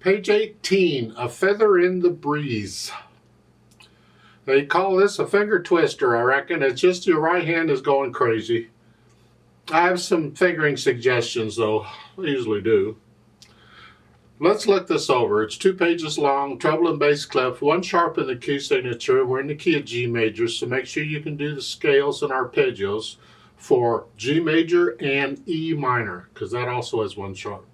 Page 18, a feather in the breeze. They call this a finger twister, I reckon. It's just your right hand is going crazy. I have some fingering suggestions, though. I usually do. Let's look this over. It's 2 pages long, treble and bass clef, 1 sharp in the key signature. We're in the key of G major, so make sure you can do the scales and arpeggios for G major and E minor, because that also has 1 sharp.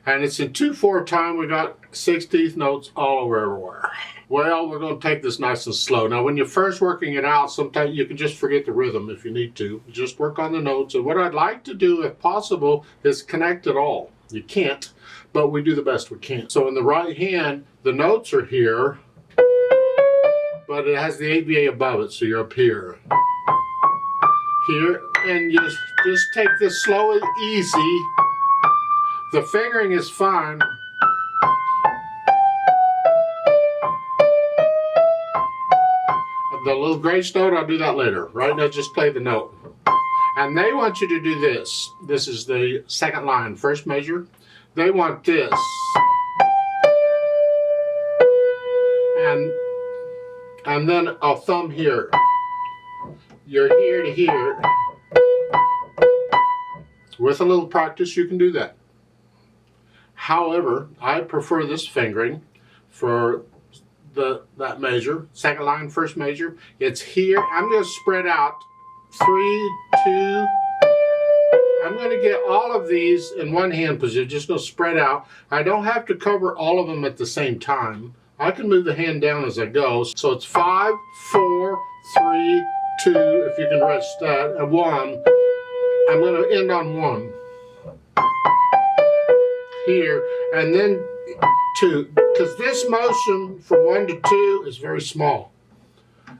And it's in 2/4 time. We got 16th notes all over everywhere. Well, we're going to take this nice and slow. Now, when you're first working it out, sometimes you can just forget the rhythm if you need to. Just work on the notes. And what I'd like to do, if possible, is connect it all. You can't, but we do the best we can. So in the right hand, the notes are here, but it has the ABA above it, so you're up here. Here, and you just take this slow and easy. The fingering is fine. The little grace note, I'll do that later. Right now, just play the note. And they want you to do this. This is the second line, first measure. They want this. And then a thumb here. You're here to here. With a little practice, you can do that. However, I prefer this fingering for that measure, second line, first measure. It's here. I'm going to spread out 3, 2. I'm going to get all of these in one hand position. Just going to spread out. I don't have to cover all of them at the same time. I can move the hand down as I go. So it's 5, 4, 3, 2. If you can rest that, and 1. I'm going to end on 1 here, and then 2, because this motion from 1 to 2 is very small,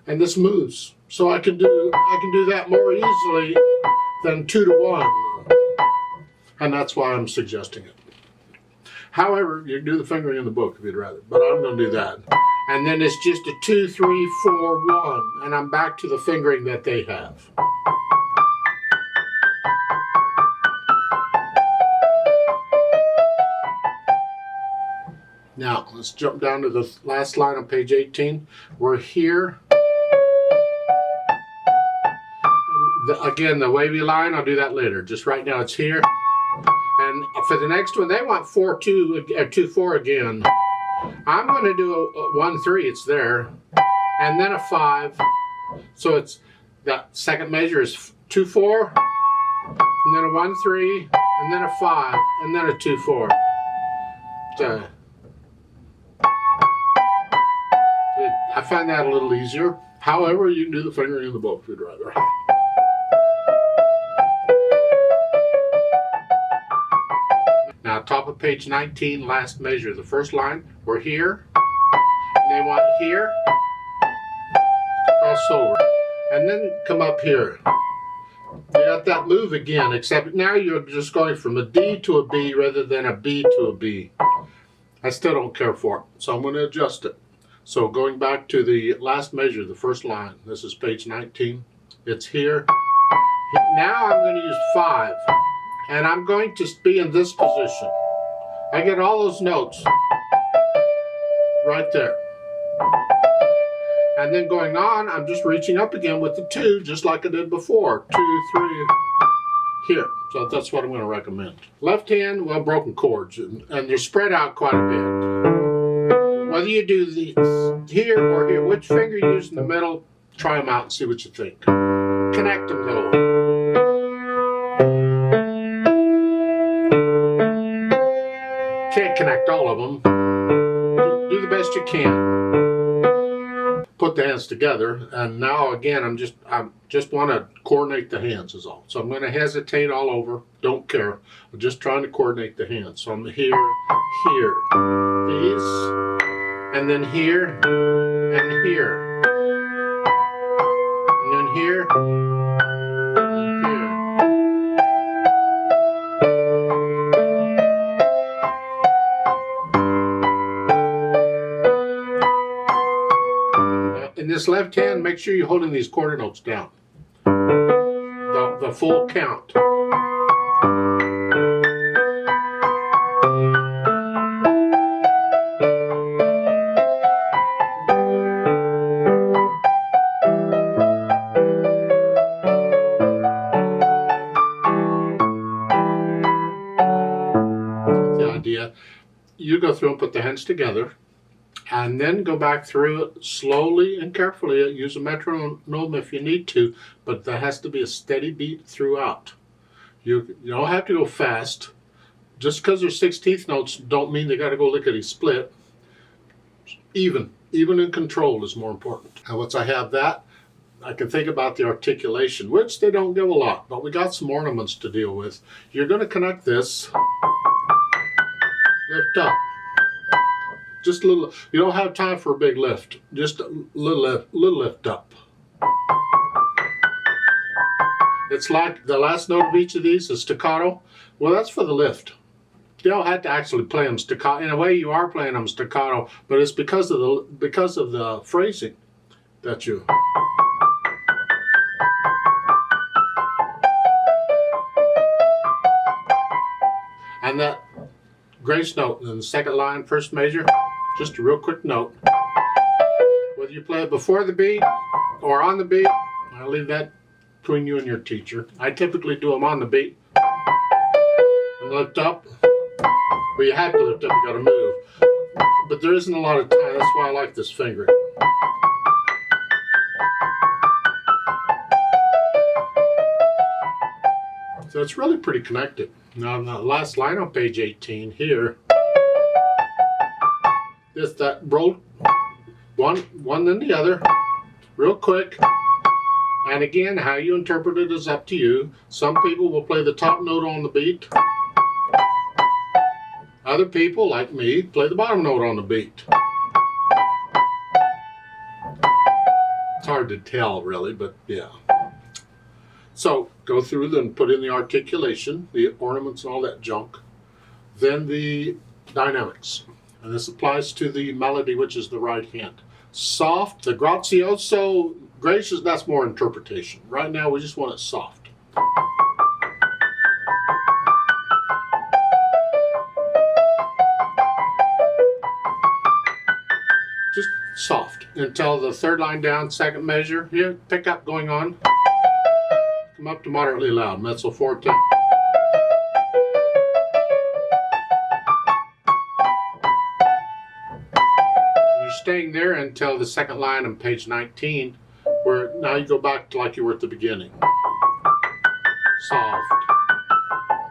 and this moves, so I can do that more easily than 2 to 1, and that's why I'm suggesting it. However, you can do the fingering in the book if you'd rather, but I'm going to do that, and then it's just a 2, 3, 4, 1, and I'm back to the fingering that they have. Now, let's jump down to the last line on page 18. We're here. Again, the wavy line, I'll do that later. Just right now, it's here. And for the next one, they want 4, 2, 2, 4 again. I'm going to do a 1, 3, it's there. And then a 5. So it's, that second measure is 2, 4. And then a 1, 3. And then a 5. And then a 2, 4. I find that a little easier. However, you can do the fingering in the book if you'd rather. Now, top of page 19, last measure. The first line, we're here. And they want here. Cross over. And then come up here. You got that move again, except now you're just going from a D to a B rather than a B to a B. I still don't care for it, so I'm going to adjust it. So going back to the last measure, the first line, this is page 19. It's here. Now I'm going to use 5, and I'm going to be in this position. I get all those notes right there. And then going on, I'm just reaching up again with the 2, just like I did before. 2, 3, here. So that's what I'm going to recommend. Left hand, well, broken chords, and they're spread out quite a bit. Whether you do these here or here, which finger you use in the middle, try them out and see what you think. Connect them though. Can't connect all of them. Do the best you can. Put the hands together, and now again, I just want to coordinate the hands is all. So I'm going to hesitate all over. Don't care. I'm just trying to coordinate the hands. So I'm here, here. These. And then here, and here, and then here, and here. Now, in this left hand, make sure you're holding these quarter notes down. The full count. idea. You go through and put the hands together, and then go back through it slowly and carefully. Use a metronome if you need to, but there has to be a steady beat throughout. You don't have to go fast. Just because they're 16th notes don't mean they got to go lickety split. Even in control is more important. And once I have that, I can think about the articulation, which they don't give a lot, but we got some ornaments to deal with. You're going to connect this, lift up. Just a little. You don't have time for a big lift. Just a little lift up. It's like the last note of each of these is staccato. Well, that's for the lift. You don't have to actually play them staccato. In a way, you are playing them staccato, but it's because of the phrasing that you. And that grace note in the second line, first measure, just a real quick note. Whether you play it before the beat or on the beat, I'll leave that between you and your teacher. I typically do them on the beat. And lift up. Well, you have to lift up, you gotta move. But there isn't a lot of time, that's why I like this fingering. So it's really pretty connected. Now on the last line on page 18 here, that roll one then the other, real quick. And again, how you interpret it is up to you. Some people will play the top note on the beat. Other people, like me, play the bottom note on the beat. It's hard to tell, really, but yeah. So go through and put in the articulation, the ornaments and all that junk. Then the dynamics. And this applies to the melody, which is the right hand. Soft, the grazioso, gracious, that's more interpretation. Right now, we just want it soft. Just soft until the third line down, second measure. Here, pick up going on. Come up to moderately loud, mezzo forte. You're staying there until the second line on page 19, where now you go back to like you were at the beginning. Soft.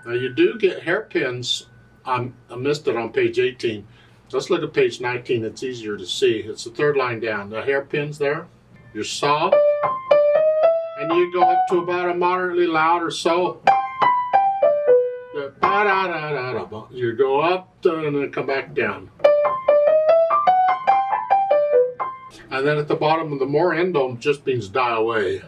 Now you do get hairpins. I missed it on page 18. Let's look at page 19. It's easier to see. It's the third line down. The hairpins there. You're soft. And you go up to about a moderately loud or so. You go up and then come back down. And then at the bottom, the more endome just means die away.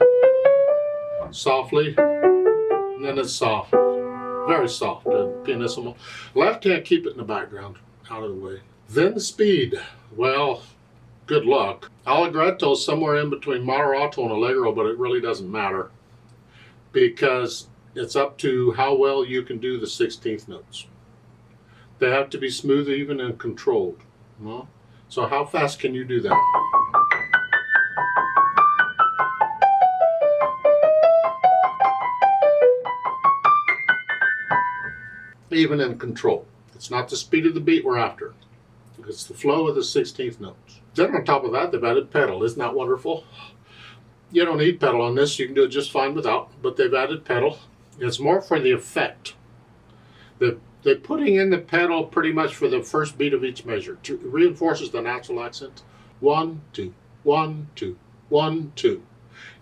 Softly. And then it's soft. Very soft. Pianissimo. Left hand, keep it in the background. Out of the way. Then the speed. Well, good luck. Allegretto is somewhere in between moderato and allegro, but it really doesn't matter because it's up to how well you can do the 16th notes. They have to be smooth, even, and controlled. Well, so how fast can you do that? Even in control. It's not the speed of the beat we're after. It's the flow of the 16th notes. Then on top of that, they've added pedal. Isn't that wonderful? You don't need pedal on this. You can do it just fine without, but they've added pedal. It's more for the effect. They're putting in the pedal pretty much for the first beat of each measure. It reinforces the natural accent. 1, 2, 1, 2, 1, 2.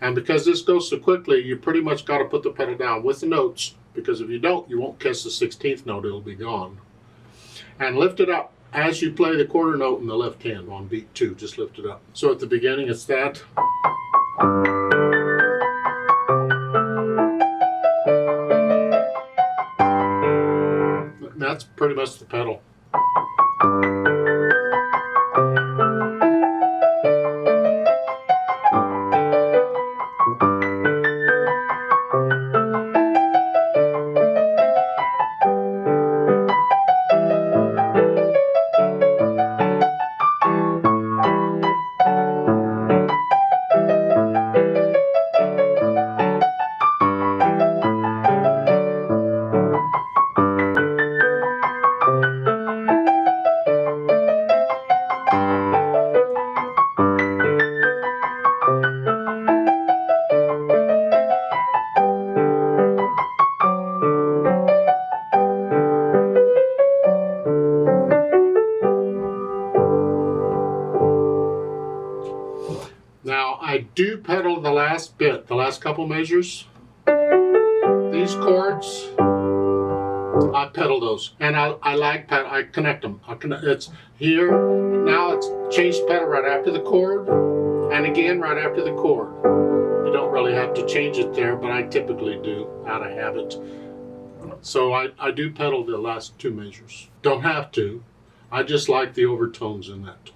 And because this goes so quickly, you pretty much got to put the pedal down with the notes, because if you don't, you won't catch the 16th note. It'll be gone. And lift it up as you play the quarter note in the left hand on beat 2. Just lift it up. So at the beginning, it's that. That's pretty much the pedal. I do pedal the last bit, the last couple measures. These chords, I pedal those, and I like pedal. I connect them. It's here now. It's change pedal right after the chord, and again right after the chord. You don't really have to change it there, but I typically do out of habit. So I do pedal the last two measures. Don't have to. I just like the overtones in that.